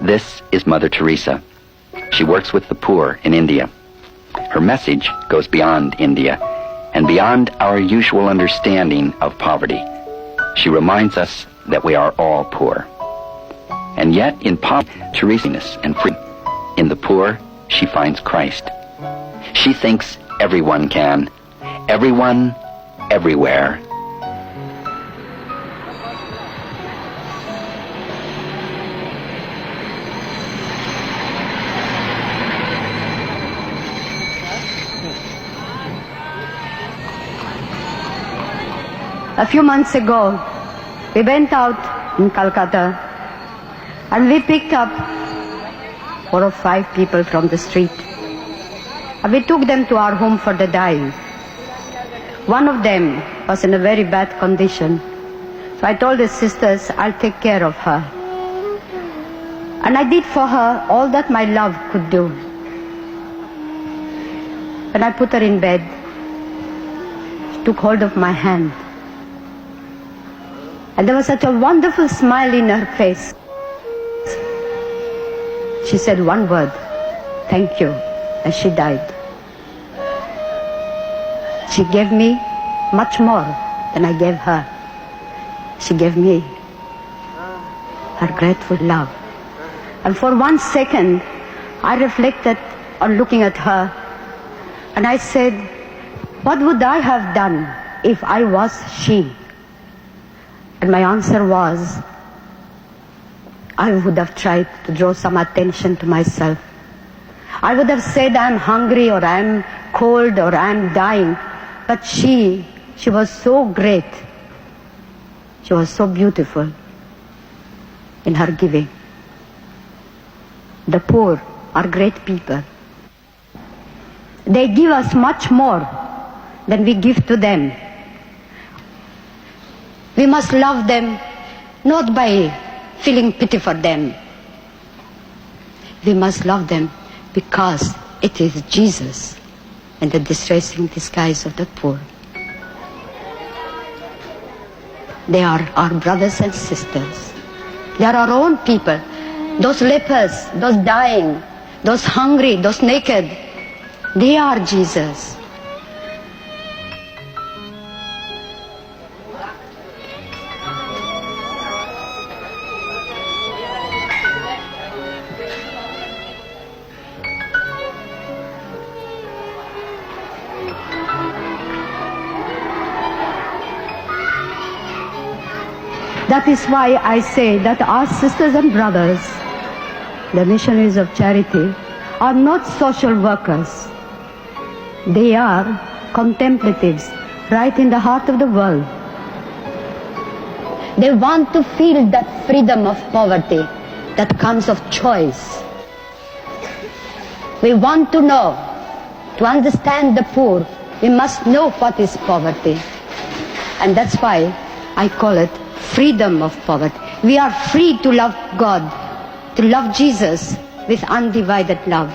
This is Mother Teresa. She works with the poor in India. Her message goes beyond India and beyond our usual understanding of poverty. She reminds us that we are all poor. And yet, in poverty, Teresa's and freedom. In the poor, she finds Christ. She thinks everyone can. Everyone, everywhere. A few months ago, we went out in Calcutá and we picked up 4 or 5 people from the street. And we took them to our home for the dying. One of them was in a very bad condition. So I told the sisters, I'll take care of her. And I did for her all that my love could do. When I put her in bed, she took hold of my hand. And there was such a wonderful smile in her face. She said one word, thank you, and she died. She gave me much more than I gave her. She gave me her grateful love. And for 1 second, I reflected on looking at her, and I said, what would I have done if I was she? And my answer was, I would have tried to draw some attention to myself. I would have said, I'm hungry, or I'm cold, or I'm dying. But she was so great. She was so beautiful in her giving. The poor are great people. They give us much more than we give to them. We must love them not by feeling pity for them. We must love them because it is Jesus and the distressing disguise of the poor. They are our brothers and sisters. They are our own people. Those lepers, those dying, those hungry, those naked, they are Jesus. That is why I say that our sisters and brothers, the missionaries of charity, are not social workers. They are contemplatives right in the heart of the world. They want to feel that freedom of poverty that comes of choice. We want to know, to understand the poor, we must know what is poverty. And that's why I call it freedom of poverty. We are free to love God, to love Jesus with undivided love,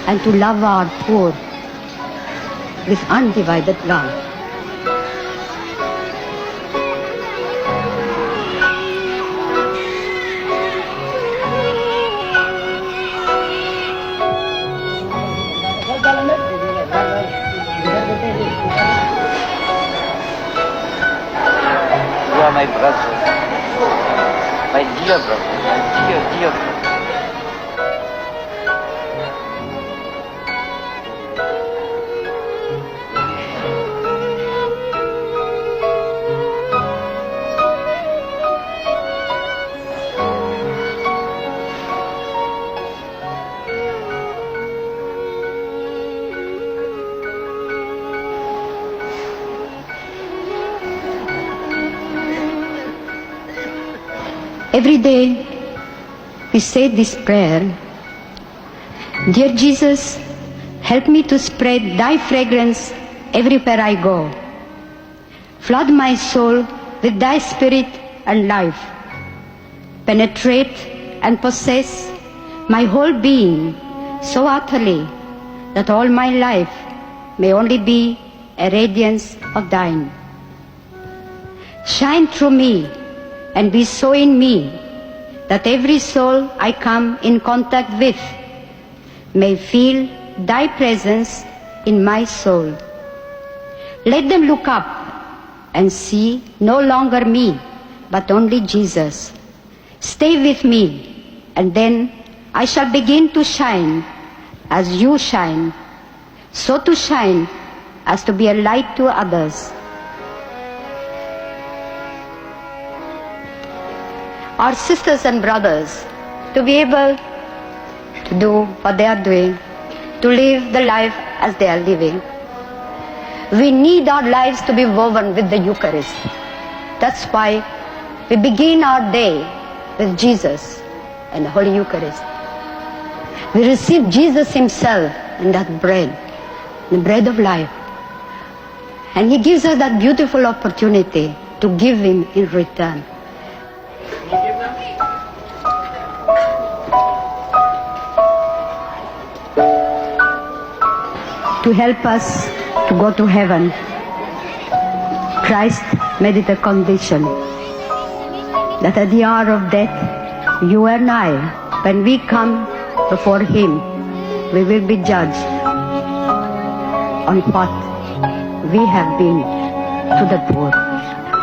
and to love our poor with undivided love. You are my brother, my dear brother, my dear brother. Every day we say this prayer, Dear Jesus, help me to spread thy fragrance everywhere I go. Flood my soul with thy spirit and life. Penetrate and possess my whole being so utterly that all my life may only be a radiance of thine. Shine through me and be so in me that every soul I come in contact with may feel thy presence in my soul. Let them look up and see no longer me, but only Jesus. Stay with me, and then I shall begin to shine as you shine, so to shine as to be a light to others. Our sisters and brothers, to be able to do what they are doing, to live the life as they are living. We need our lives to be woven with the Eucharist. That's why we begin our day with Jesus and the Holy Eucharist. We receive Jesus himself in that bread, the bread of life. And he gives us that beautiful opportunity to give him in return. To help us to go to heaven, Christ made it a condition that at the hour of death, you and I, when we come before him, we will be judged on what we have been to the poor.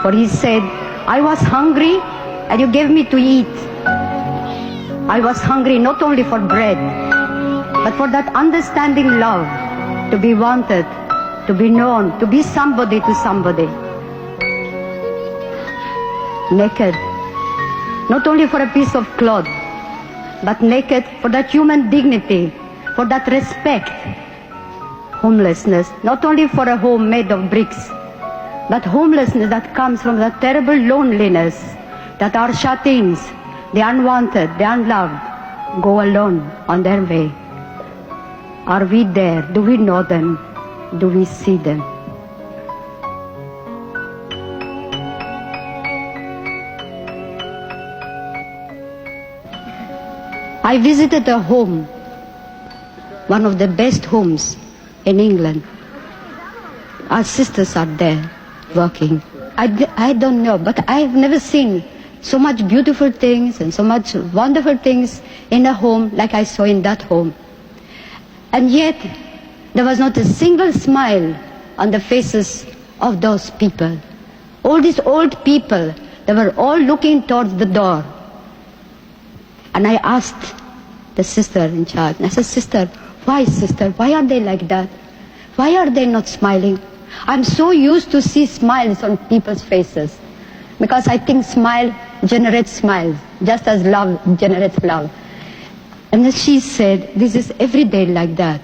For he said, I was hungry and you gave me to eat. I was hungry not only for bread, but for that understanding love, to be wanted, to be known, to be somebody to somebody. Naked, not only for a piece of cloth, but naked for that human dignity, for that respect. Homelessness, not only for a home made of bricks, but homelessness that comes from that terrible loneliness that our shut-ins, the unwanted, the unloved, go alone on their way. Are we there? Do we know them? Do we see them? I visited a home, one of the best homes in England. Our sisters are there working. I don't know, but I've never seen so much beautiful things and so much wonderful things in a home like I saw in that home. And yet, there was not a single smile on the faces of those people. All these old people, they were all looking towards the door. And I asked the sister in charge, and I said, sister, why are they like that? Why are they not smiling? I'm so used to see smiles on people's faces, because I think smile generates smiles, just as love generates love. And then she said, this is every day like that.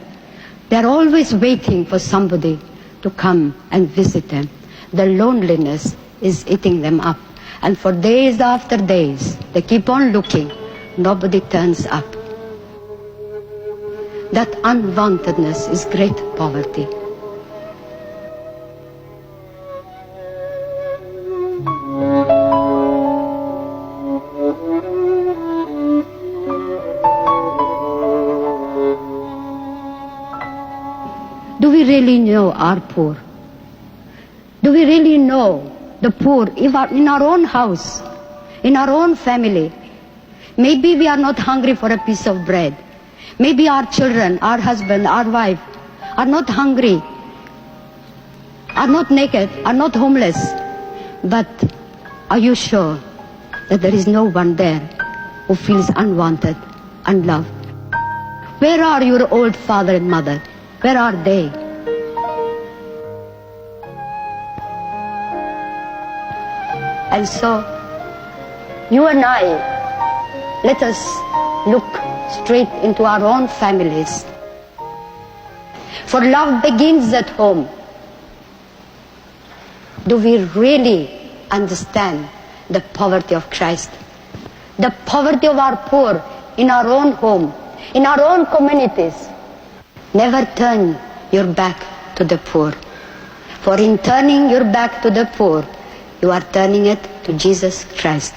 They're always waiting for somebody to come and visit them. The loneliness is eating them up. And for days after days, they keep on looking. Nobody turns up. That unwantedness is great poverty. Do we really know our poor? Do we really know the poor in our own house, in our own family? Maybe we are not hungry for a piece of bread. Maybe our children, our husband, our wife are not hungry, are not naked, are not homeless. But are you sure that there is no one there who feels unwanted, unloved? Where are your old father and mother? Where are they? And so, you and I, let us look straight into our own families. For love begins at home. Do we really understand the poverty of Christ? The poverty of our poor in our own home, in our own communities. Never turn your back to the poor. For in turning your back to the poor, you are turning it to Jesus Christ.